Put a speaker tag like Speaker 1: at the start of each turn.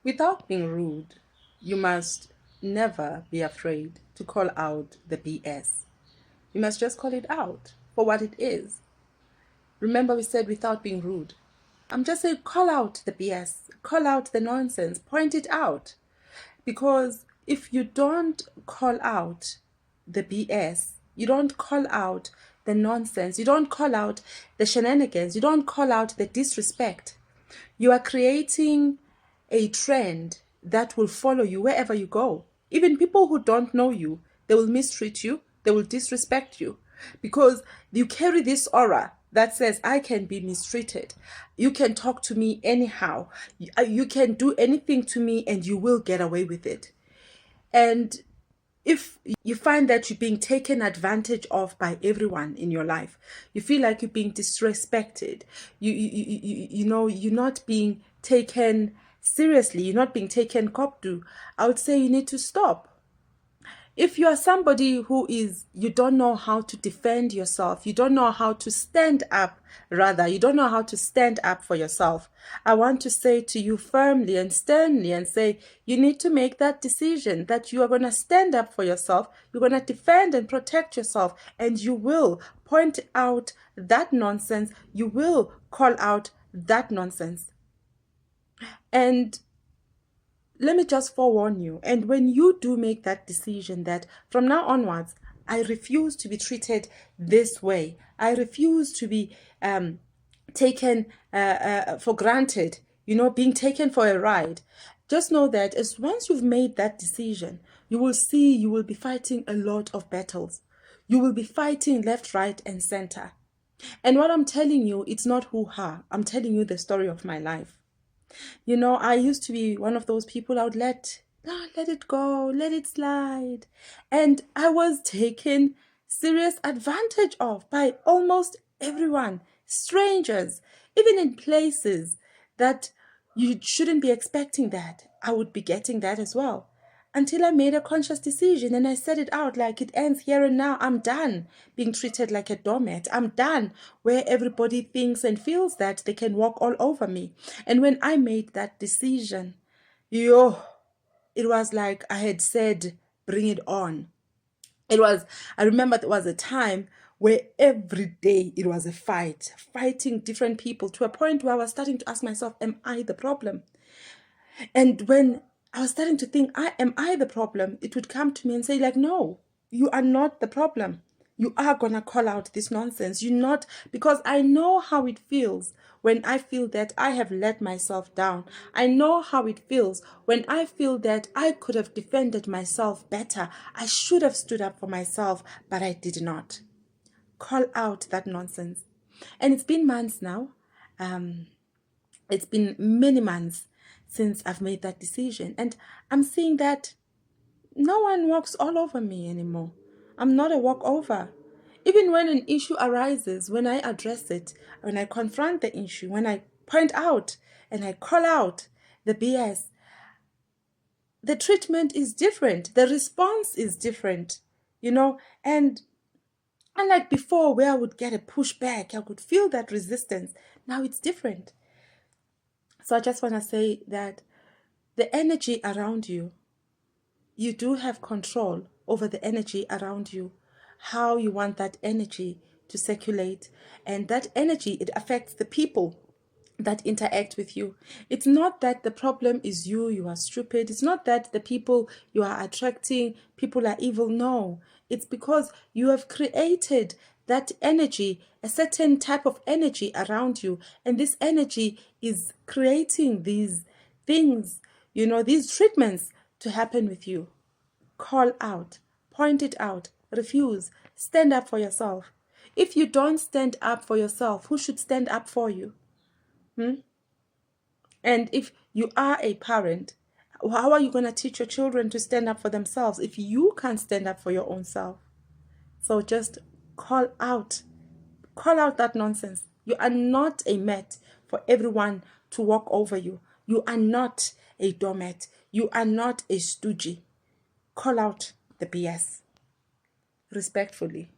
Speaker 1: Without being rude, you must never be afraid to call out the BS. You must just call it out for what it is. Remember, we said without being rude. I'm just saying, call out the BS, call out the nonsense, point it out. Because if you don't call out the BS, you don't call out the nonsense, you don't call out the shenanigans, you don't call out the disrespect, you are creating a trend that will follow you wherever you go. Even people who don't know you, they will mistreat you, they will disrespect you, because you carry this aura that says, I can be mistreated. You can talk to me anyhow. You can do anything to me and you will get away with it. And if you find that you're being taken advantage of by everyone in your life, you feel like you're being disrespected, you're not being taken seriously, you're not being taken kopdu, I would say you need to stop. If you are somebody you don't know how to defend yourself, you don't know how to stand up, you don't know how to stand up for yourself, I want to say to you firmly and sternly and say, you need to make that decision that you are going to stand up for yourself, you're going to defend and protect yourself, and you will point out that nonsense, you will call out that nonsense. And let me just forewarn you, and when you do make that decision that from now onwards, I refuse to be treated this way, I refuse to be taken for granted, being taken for a ride, just know that as once you've made that decision, you will be fighting a lot of battles. You will be fighting left, right, and center. And what I'm telling you, it's not hoo-ha. I'm telling you the story of my life. I used to be one of those people I would let it go, let it slide. And I was taken serious advantage of by almost everyone, strangers, even in places that you shouldn't be expecting that. I would be getting that as well. Until I made a conscious decision and I said it out, like, it ends here and now. I'm done being treated like a doormat. I'm done where everybody thinks and feels that they can walk all over me. And when I made that decision, it was like I had said, bring it on. I remember there was a time where every day it was a fighting different people, to a point where I was starting to ask myself, am I the problem? And when I was starting to think, am I the problem? It would come to me and say, like, no, you are not the problem. You are going to call out this nonsense. You're not, because I know how it feels when I feel that I have let myself down. I know how it feels when I feel that I could have defended myself better. I should have stood up for myself, but I did not. Call out that nonsense. And it's been months now. It's been many months since I've made that decision. And I'm seeing that no one walks all over me anymore. I'm not a walkover. Even when an issue arises, when I address it, when I confront the issue, when I point out and I call out the BS, the treatment is different. The response is different, and unlike before where I would get a pushback, I could feel that resistance. Now it's different. So I just want to say that the energy around you, you do have control over the energy around you, how you want that energy to circulate. And that energy, it affects the people that interact with you. It's not that the problem is you are stupid. It's not that the people you are attracting, people are evil. No, it's because you have created that energy, a certain type of energy around you. And this energy is creating these things, these treatments to happen with you. Call out, point it out, refuse, stand up for yourself. If you don't stand up for yourself, who should stand up for you? And if you are a parent, how are you going to teach your children to stand up for themselves if you can't stand up for your own self? So just call out that nonsense. You are not a mat for everyone to walk over you. You are not a doormat. You are not a stooge. Call out the BS respectfully.